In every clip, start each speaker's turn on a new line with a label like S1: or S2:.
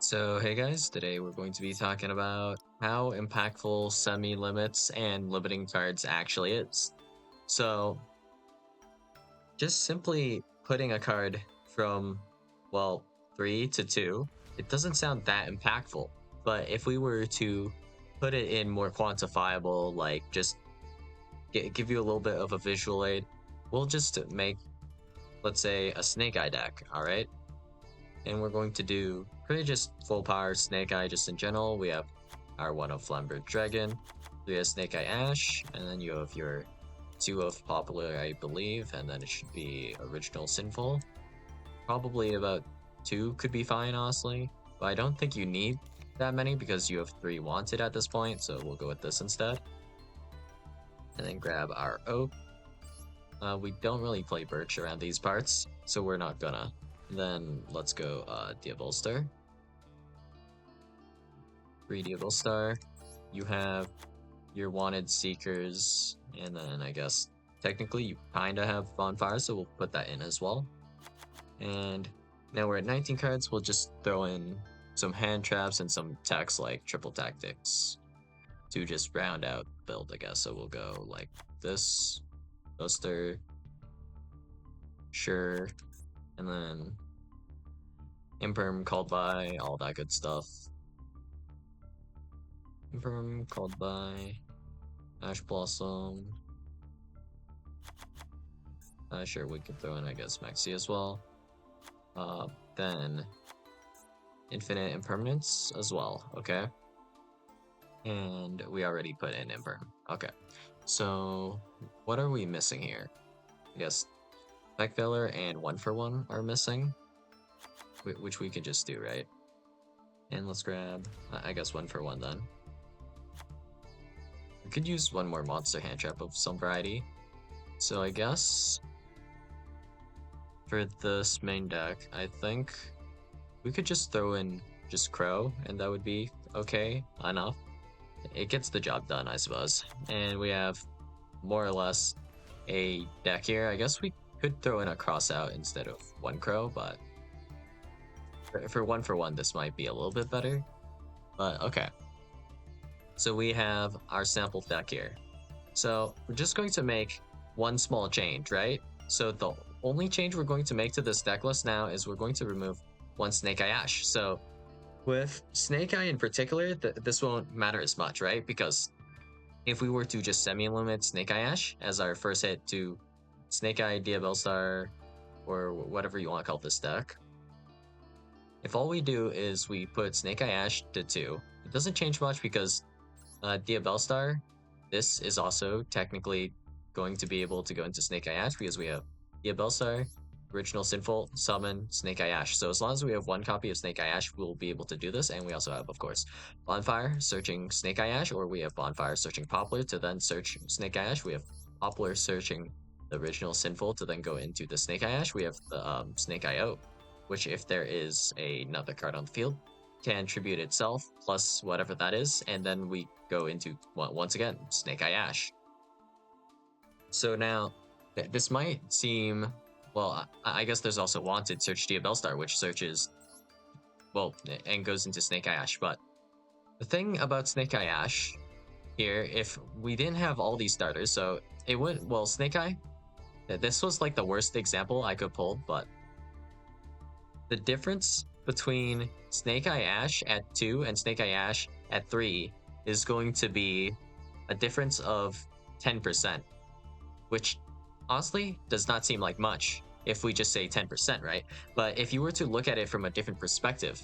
S1: So, hey guys, today we're going to be talking about how impactful semi-limits and limiting cards actually is. So, just simply putting a card from, well, 3 to 2, it doesn't sound that impactful. But if we were to put it in more quantifiable, like just give you a little bit of a visual aid, we'll just make, let's say, a Snake Eye deck, all right? And we're going to do pretty just full power Snake Eye just in general. We have our 1 of Flamberge Dragon, 3 of Snake Eye Ash, and then you have your 2 of Popular, I believe, and then it should be Original Sinful. Probably about 2 could be fine, honestly, but I don't think you need that many because you have 3 wanted at this point, so we'll go with this instead. And then grab our Oak. We don't really play Birch around these parts, so we're not gonna. Then let's go Diabolstar. 3 Diabolstar. You have your wanted Seekers, and then I guess technically you kind of have Bonfire, so we'll put that in as well. And now we're at 19 cards. We'll just throw in some hand traps and some techs like Triple Tactics to just round out the build, I guess. So we'll go like this, Buster, sure, and then Imperm called by, all that good stuff. Imperm called by, Ash Blossom. Sure, we could throw in, I guess, Maxi as well. Then Infinite Impermanence as well, okay? And we already put in Imperm. Okay, so what are we missing here? I guess Spec Filler and 1 for 1 are missing, which we could just do, right? And let's grab, I guess, 1 for 1 then. We could use 1 more monster hand trap of some variety. So I guess for this main deck, I think we could just throw in just Crow, and that would be okay enough. It gets the job done, I suppose. And we have more or less a deck here. I guess we could throw in a Crossout instead of 1 Crow, but for 1 for 1, this might be a little bit better. But okay. So we have our sample deck here. So we're just going to make one small change, right? So the only change we're going to make to this deck list now is we're going to remove 1 Snake Eye Ash. So with Snake Eye in particular, this won't matter as much, right? Because if we were to just semi-limit Snake Eye Ash as our first hit to Snake Eye, Diabellstar, or whatever you want to call this deck, if all we do is we put Snake Eye Ash to 2, it doesn't change much because Diabellstar, this is also technically going to be able to go into Snake Eye Ash because we have Diabellstar, Original Sinful, Summon, Snake Eye Ash. So as long as we have 1 copy of Snake Eye Ash, we'll be able to do this. And we also have, of course, Bonfire searching Snake Eye Ash, or we have Bonfire searching Poplar to then search Snake Eye Ash. We have Poplar searching the Original Sinful to then go into the Snake Eye Ash. We have the Snake Eye Oak, which if there is another card on the field, can tribute itself plus whatever that is, and then we go into, once again, Snake Eye Ash. So now, this might seem, well, I guess there's also Wanted Search Diabellstar, which searches, well, and goes into Snake Eye Ash, but the thing about Snake Eye Ash here, if we didn't have all these starters, so it would, well, Snake Eye, this was like the worst example I could pull, but the difference between Snake Eye Ash at 2 and Snake Eye Ash at 3 is going to be a difference of 10%, which honestly does not seem like much if we just say 10%, right? But if you were to look at it from a different perspective,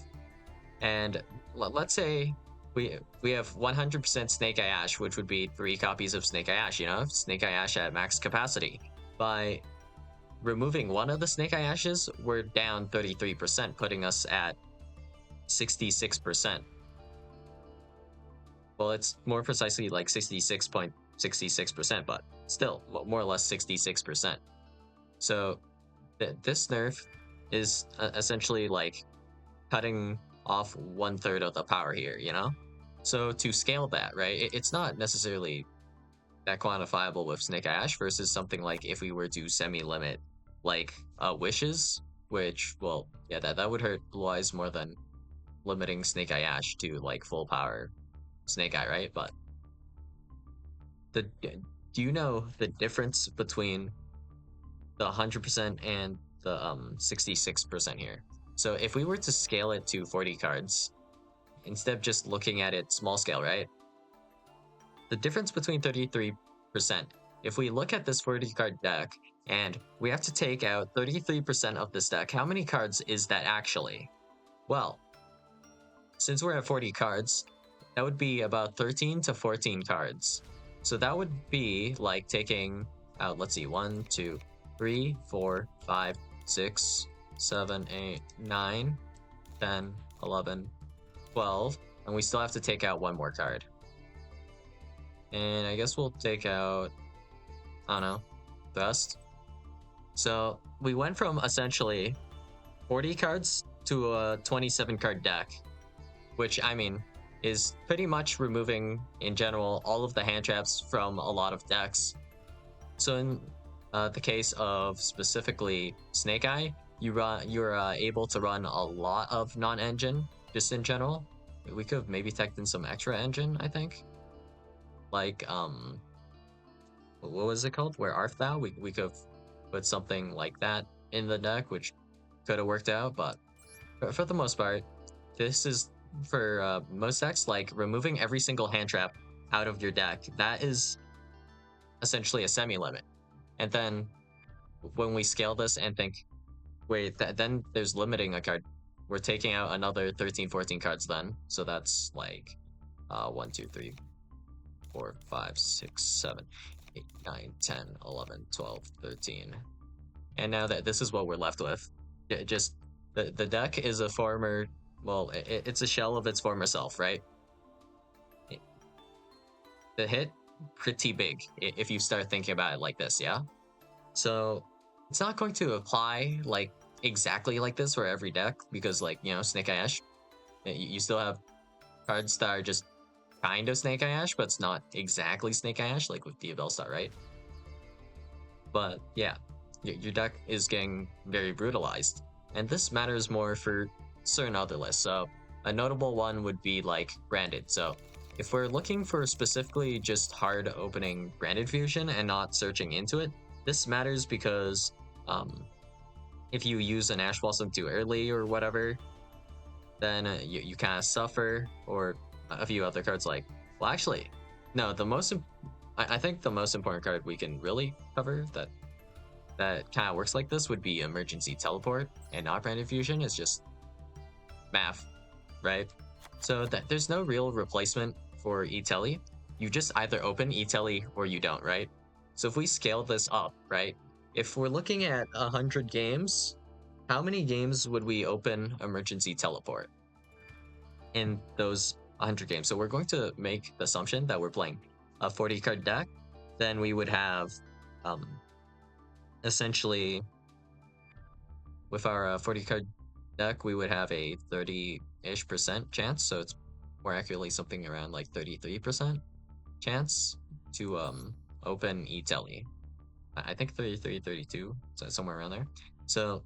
S1: and let's say we have 100% Snake Eye Ash, which would be 3 copies of Snake Eye Ash, you know, Snake Eye Ash at max capacity. By removing 1 of the Snake Eye Ashes, we're down 33%, putting us at 66%. Well, it's more precisely like 66.66%, but still, more or less 66%. So this nerf is essentially like cutting off 1/3 of the power here, you know? So to scale that, right, it's not necessarily that quantifiable with Snake Eye Ash versus something like if we were to semi-limit like Wishes, which, well, yeah, that would hurt Blue Eyes more than limiting Snake Eye Ash to like full power Snake Eye, right? But do you know the difference between the 100% and the 66% here? So if we were to scale it to 40 cards, instead of just looking at it small scale, right? The difference between 33%, if we look at this 40 card deck and we have to take out 33% of this deck, how many cards is that actually? Well, since we're at 40 cards, that would be about 13 to 14 cards. So that would be like taking out, let's see, 1, 2, 3, 4, 5, 6, 7, 8, 9, 10, 11, 12, and we still have to take out one more card. And I guess we'll take out, I don't know, best. So we went from essentially 40 cards to a 27 card deck, which I mean is pretty much removing in general all of the hand traps from a lot of decks. So in the case of specifically Snake Eye, you're able to run a lot of non-engine just in general. We could have maybe teched in some extra engine, I think. Like what was it called? Where art thou? We could have put something like that in the deck, which could have worked out, but for the most part, this is for most decks, like removing every single hand trap out of your deck. That is essentially a semi-limit. And then when we scale this and think, wait, then there's limiting a card. We're taking out another 13, 14 cards then. So that's like 1, 2, 3, 4, 5, 6, 7, 8, 9, 10, 11, 12, 13. And now that this is what we're left with, just the deck is a former, well, it's a shell of its former self, right? The hit, pretty big if you start thinking about it like this, yeah? So it's not going to apply like exactly like this for every deck because, like, you know, Snake Eye Ash, you still have cards that are just kind of Snake Eye Ash, but it's not exactly Snake Eye Ash, like with Diabell Star, right? But yeah, your deck is getting very brutalized. And this matters more for certain other lists. So a notable one would be like Branded. So if we're looking for specifically just hard opening Branded Fusion and not searching into it, this matters because if you use an Ash Blossom too early or whatever, then you kind of suffer. Or a few other cards like, well, actually, no, I think the most important card we can really cover that kind of works like this would be Emergency Teleport and not Branded Fusion. It's just math, right? So that there's no real replacement for E-Tele. You just either open E-Tele or you don't, right? So if we scale this up, right? If we're looking at 100 games, how many games would we open Emergency Teleport in those 100 games? So we're going to make the assumption that we're playing a 40 card deck. Then we would have essentially with our 40 card deck, we would have a 30-ish% chance. So it's more accurately something around like 33% chance to open E-Tele. I think 33, 32, so somewhere around there. So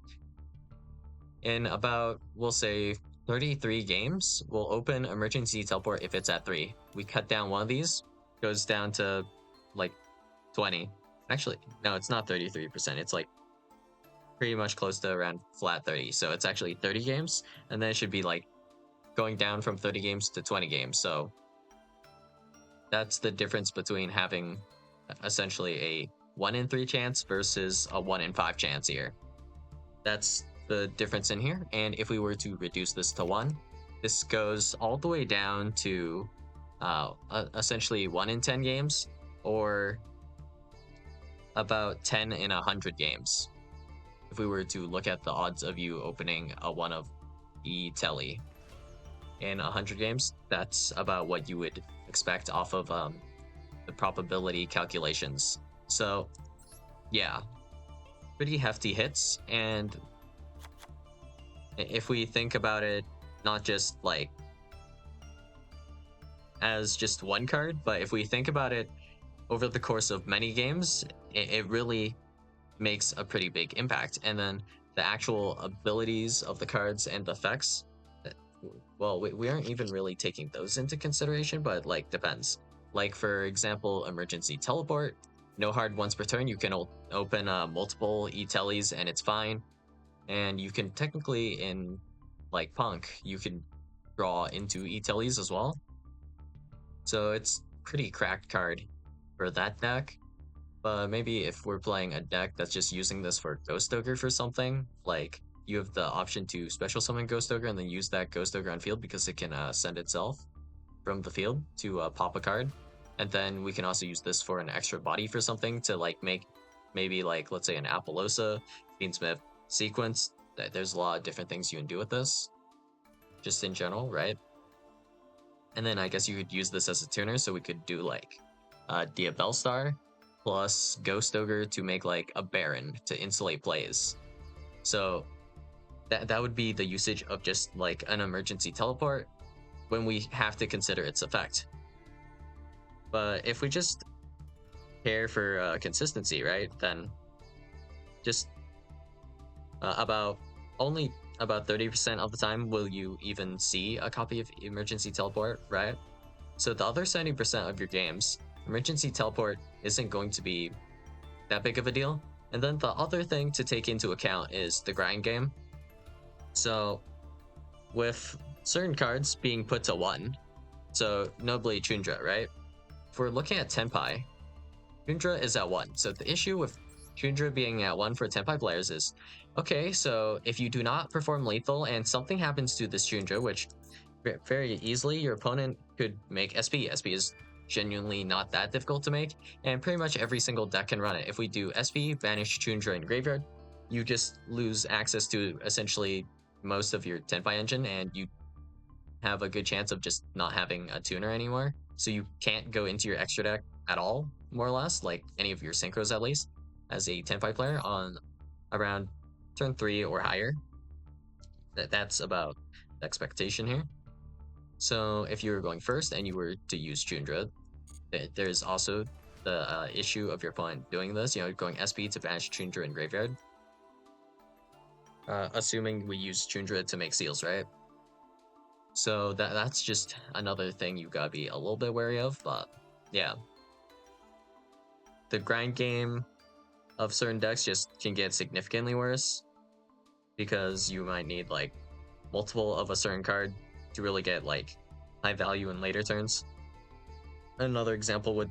S1: in about, we'll say 33 games, we'll open Emergency Teleport if it's at 3. We cut down one of these, goes down to like 20. Actually, no, it's not 33%. It's like pretty much close to around flat 30. So it's actually 30 games, and then it should be like going down from 30 games to 20 games. So that's the difference between having essentially a 1 in 3 chance versus a 1 in 5 chance here. That's the difference in here. And if we were to reduce this to 1, this goes all the way down to essentially 1 in 10 games or about 10 in 100 games. If we were to look at the odds of you opening a 1 of E-Tele in 100 games, that's about what you would expect off of the probability calculations. So yeah, pretty hefty hits. And if we think about it not just like as just one card, but if we think about it over the course of many games, it really makes a pretty big impact. And then the actual abilities of the cards and the effects, well, we aren't even really taking those into consideration, but like depends. Like for example, emergency teleport, no hard once per turn. You can open multiple e-tellies and it's fine. And you can technically in like Punk, you can draw into e-tellies as well. So it's pretty cracked card for that deck. But maybe if we're playing a deck that's just using this for Ghost Ogre for something, like you have the option to special summon Ghost Ogre and then use that Ghost Ogre on field because it can send itself from the field to pop a card. And then we can also use this for an extra body for something to like make maybe like, let's say an Appaloosa, Fiendsmith sequence. There's a lot of different things you can do with this, just in general, right? And then I guess you could use this as a tuner, so we could do like Diabell Star plus Ghost Ogre to make like a Baron to insulate plays. So that would be the usage of just like an emergency teleport when we have to consider its effect. But if we just care for consistency, right, then just only about 30% of the time will you even see a copy of emergency teleport, right? So the other 70% of your games, emergency teleport isn't going to be that big of a deal. And then the other thing to take into account is the grind game. So with certain cards being put to 1, so notably Chundra, right? If we're looking at Tenpai, Chundra is at 1. So the issue with Chundra being at 1 for Tenpai players is, okay, so if you do not perform lethal and something happens to this Chundra, which very easily your opponent could make SP. SP is genuinely not that difficult to make, and pretty much every single deck can run it. If we do SP, banish Chundra in graveyard, you just lose access to essentially most of your Tenpai engine, and you have a good chance of just not having a tuner anymore. So you can't go into your extra deck at all, more or less, like any of your synchros at least, as a Tenpai player on around turn 3 or higher. That's about the expectation here. So if you were going first and you were to use Chundra, there's also the issue of your opponent doing this, going SP to banish Chundra in graveyard. Assuming we use Chundra to make seals, right? So that's just another thing you gotta be a little bit wary of, but yeah. The grind game of certain decks just can get significantly worse because you might need like multiple of a certain card to really get like high value in later turns. Another example would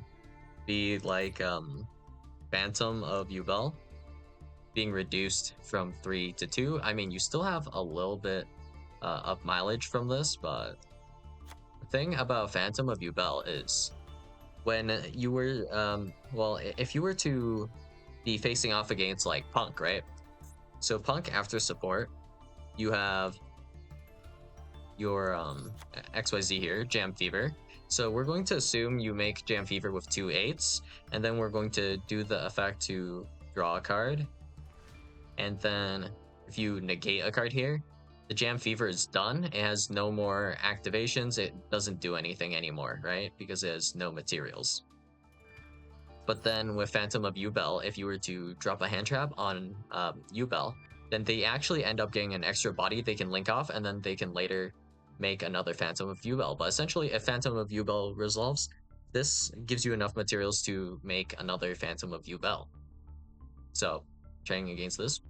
S1: be like Phantom of Yubel being reduced from 3 to 2. I mean, you still have a little bit of mileage from this, but the thing about Phantom of Yubel is when you were, if you were to be facing off against like Punk, right? So Punk after support, you have your XYZ here, Jam Fever. So we're going to assume you make Jam Fever with 2 8s, and then we're going to do the effect to draw a card. And then if you negate a card here, the Jam Fever is done. It has no more activations. It doesn't do anything anymore, right? Because it has no materials. But then with Phantom of Yubel, if you were to drop a hand trap on Yubel, then they actually end up getting an extra body they can link off, and then they can later make another Phantom of Yubel. But essentially, if Phantom of Yubel resolves, this gives you enough materials to make another Phantom of Yubel. So, training against this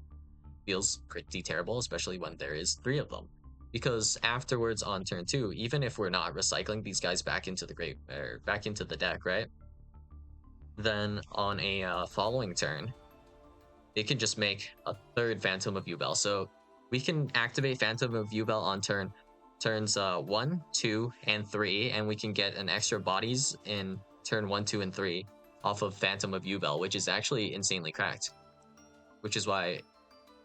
S1: feels pretty terrible, especially when there is 3 of them. Because afterwards on turn 2, even if we're not recycling these guys back into the deck, right? Then on a following turn, it can just make a 3rd Phantom of Yubel. So we can activate Phantom of Yubel on turns 1, 2, and 3, and we can get an extra bodies in turn 1, 2, and 3 off of Phantom of Yubel, which is actually insanely cracked. Which is why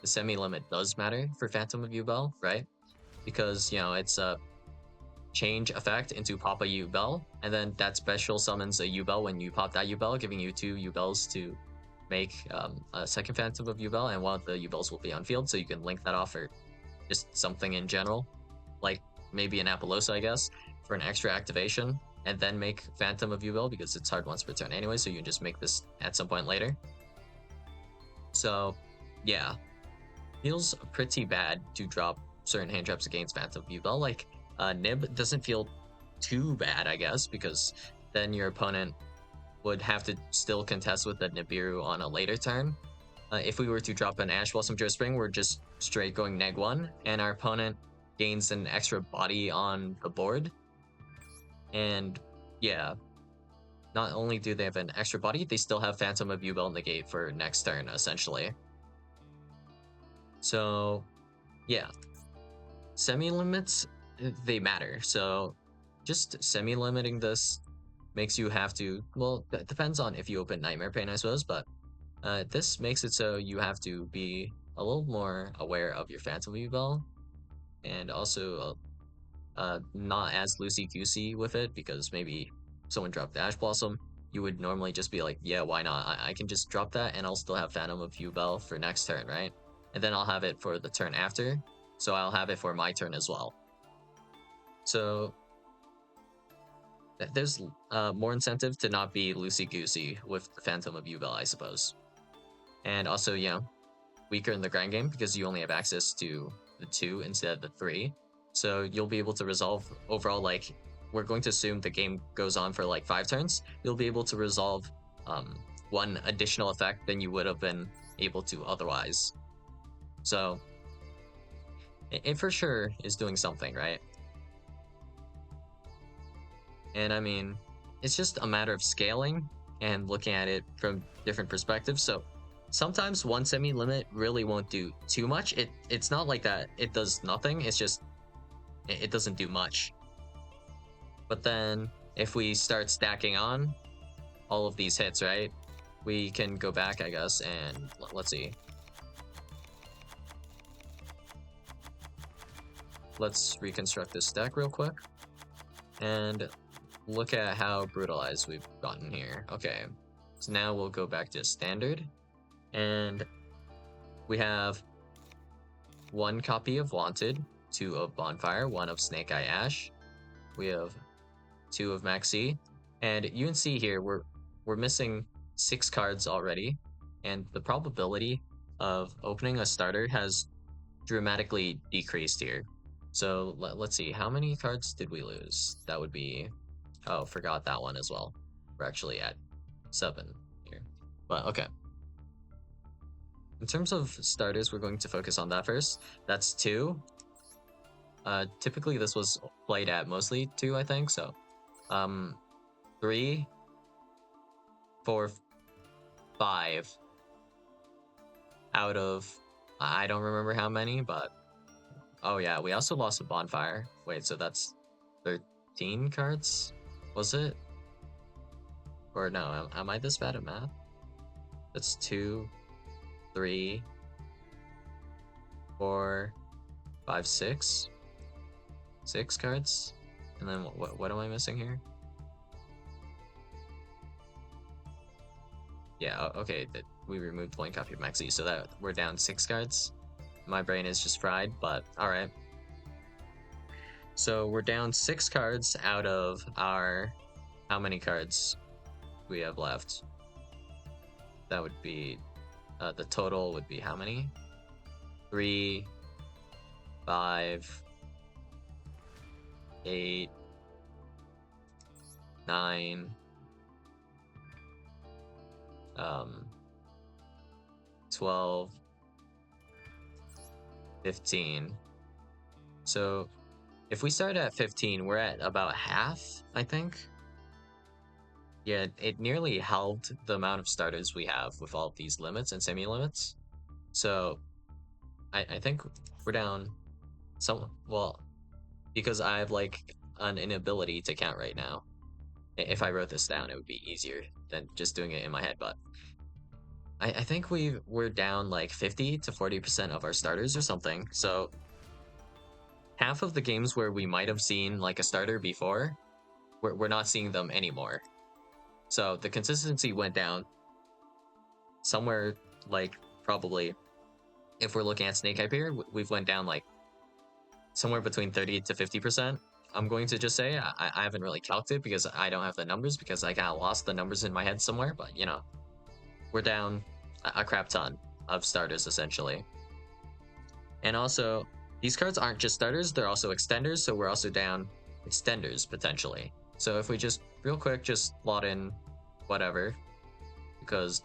S1: the semi-limit does matter for Phantom of Yubel, right? Because, it's a change effect into pop a Yubel, and then that special summons a Yubel when you pop that Yubel, giving you 2 Yubels to make a second Phantom of Yubel, and one of the Yubels will be on field, so you can link that off or just something in general, like maybe an Appaloosa, I guess, for an extra activation, and then make Phantom of Yubel because it's hard once per turn anyway, so you can just make this at some point later. So, yeah, feels pretty bad to drop certain hand traps against Phantom Bell. Like Nib doesn't feel too bad, I guess, because then your opponent would have to still contest with the Nibiru on a later turn. If we were to drop an Ash Blossom Joe Spring, we're just straight going -1, and our opponent gains an extra body on the board. And yeah, not only do they have an extra body, they still have Phantom of Bell negate for next turn, essentially. So yeah, semi-limits, they matter. So just semi-limiting this makes you have to, well, it depends on if you open Nightmare Pain, I suppose, but this makes it so you have to be a little more aware of your Phantom Bell, and also not as loosey-goosey with it, because maybe someone dropped the Ash Blossom, you would normally just be like, yeah, why not? I can just drop that and I'll still have Phantom of Bell for next turn, right? And then I'll have it for the turn after, so I'll have it for my turn as well. So there's more incentive to not be loosey-goosey with the Phantom of Bell, I suppose. And also, you know, weaker in the grind game because you only have access to the 2 instead of the 3. So you'll be able to resolve overall, like, we're going to assume the game goes on for like 5 turns. You'll be able to resolve 1 additional effect than you would have been able to otherwise. So it for sure is doing something, right? And I mean, it's just a matter of scaling and looking at it from different perspectives. So sometimes 1 semi-limit really won't do too much. It's not like that it does nothing, it's just it doesn't do much. But then if we start stacking on all of these hits, right, we can go back, I guess, and let's see. Let's reconstruct this deck real quick and look at how brutalized we've gotten here. Okay, so now we'll go back to standard, and we have 1 copy of Wanted, 2 of Bonfire, 1 of Snake Eye Ash. We have 2 of Maxi, and you can see here we're missing 6 cards already, and the probability of opening a starter has dramatically decreased here. So let's see, how many cards did we lose? That would be, oh, forgot that one as well. We're actually at 7 here, but okay. In terms of starters, we're going to focus on that first. That's 2. Typically this was played at mostly 2, I think, so 3, 4, 5 out of, I don't remember how many, but oh yeah, we also lost a Bonfire. Wait, so that's 13 cards? Was it? Or no, am I this bad at math? That's 2, 3, 4, 5, 6. 6 cards? And then what am I missing here? Yeah, okay, we removed 1 copy of Maxi, so that we're down 6 cards. My brain is just fried, but alright. So we're down 6 cards out of our, how many cards we have left? That would be, the total would be how many? 3, 5, 8, 9, 12, 15. So if we start at 15, we're at about half, I think. Yeah, it nearly halved the amount of starters we have with all of these limits and semi-limits. So I think we're down some, well, because I have like an inability to count right now. If I wrote this down, it would be easier than just doing it in my head, but I think we're down like 50 to 40% of our starters or something. So half of the games where we might have seen like a starter before, we're not seeing them anymore. So the consistency went down somewhere, like probably, if we're looking at Snake Eye here, we've went down like somewhere between 30 to 50%. I'm going to just say, I haven't really calculated because I don't have the numbers, because I kind of lost the numbers in my head somewhere, but you know, we're down a crap ton of starters essentially. And also, these cards aren't just starters, they're also extenders, so we're also down extenders potentially. So if we just real quick just slot in whatever, because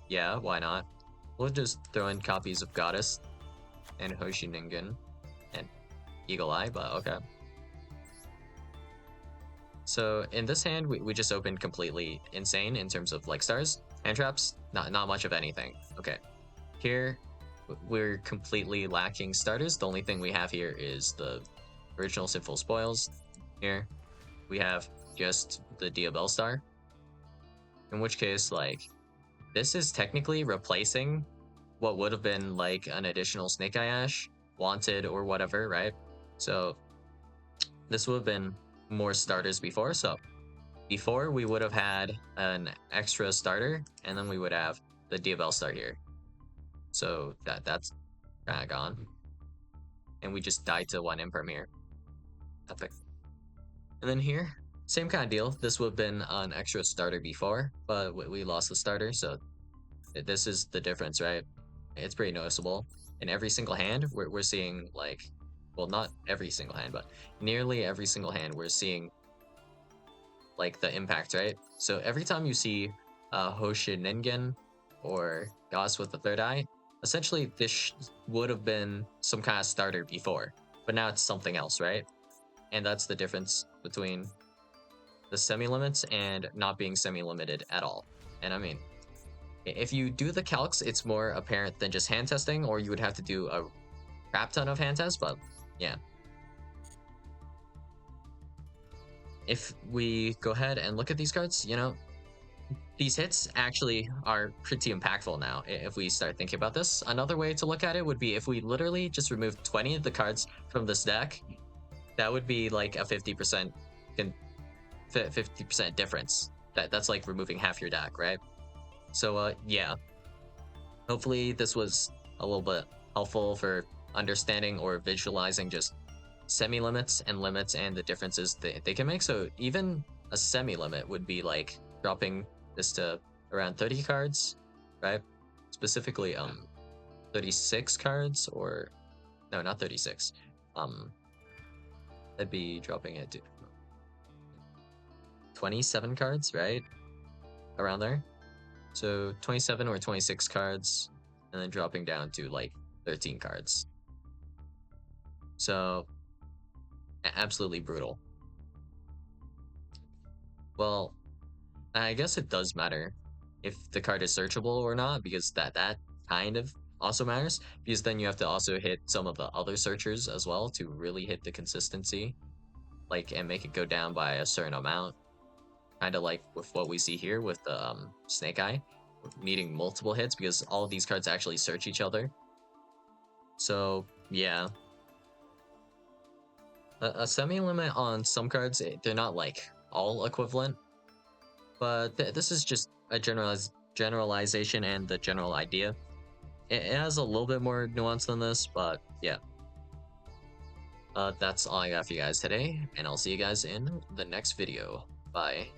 S1: yeah, why not? We'll just throw in copies of Goddess and Hoshiningen and Eagle Eye, but okay. So in this hand, we just opened completely insane in terms of like stars. Hand traps, not much of anything. Okay. Here, we're completely lacking starters. The only thing we have here is the original Sinful Spoils. Here, we have just the Diabell Star. In which case, like, this is technically replacing what would have been like an additional Snake Eye Ash, Wanted, or whatever, right? So this would have been more starters before. So before we would have had an extra starter, and then we would have the Diabell Star here. So that's kind of gone. And we just died to one Imperm here. Epic. And then here, same kind of deal. This would have been an extra starter before, but we lost the starter, so this is the difference, right? It's pretty noticeable. In every single hand, we're seeing like, well, not every single hand, but nearly every single hand, we're seeing like the impact, right? So every time you see Hoshiningen or Goss with the third eye, essentially this would have been some kind of starter before, but now it's something else, right? And that's the difference between the semi-limits and not being semi-limited at all. And I mean, if you do the calcs, it's more apparent than just hand testing, or you would have to do a crap ton of hand tests, but yeah. If we go ahead and look at these cards, you know, these hits actually are pretty impactful now if we start thinking about this. Another way to look at it would be if we literally just remove 20 of the cards from this deck, that would be like a 50% difference. That's like removing half your deck, right? So yeah, hopefully this was a little bit helpful for understanding or visualizing just semi-limits and limits and the differences they can make. So even a semi-limit would be like dropping this to around 30 cards, right? Specifically 36 cards, or no, not 36. That'd be dropping it to 27 cards, right? Around there. So 27 or 26 cards, and then dropping down to like 13 cards. So absolutely brutal. Well, I guess it does matter if the card is searchable or not, because that kind of also matters, because then you have to also hit some of the other searchers as well to really hit the consistency, like, and make it go down by a certain amount. Kind of like with what we see here with the Snake Eye, needing multiple hits because all of these cards actually search each other. So yeah, a semi-limit on some cards, they're not like all equivalent, but this is just a generalization and the general idea. It has a little bit more nuance than this, but yeah. That's all I got for you guys today, and I'll see you guys in the next video. Bye.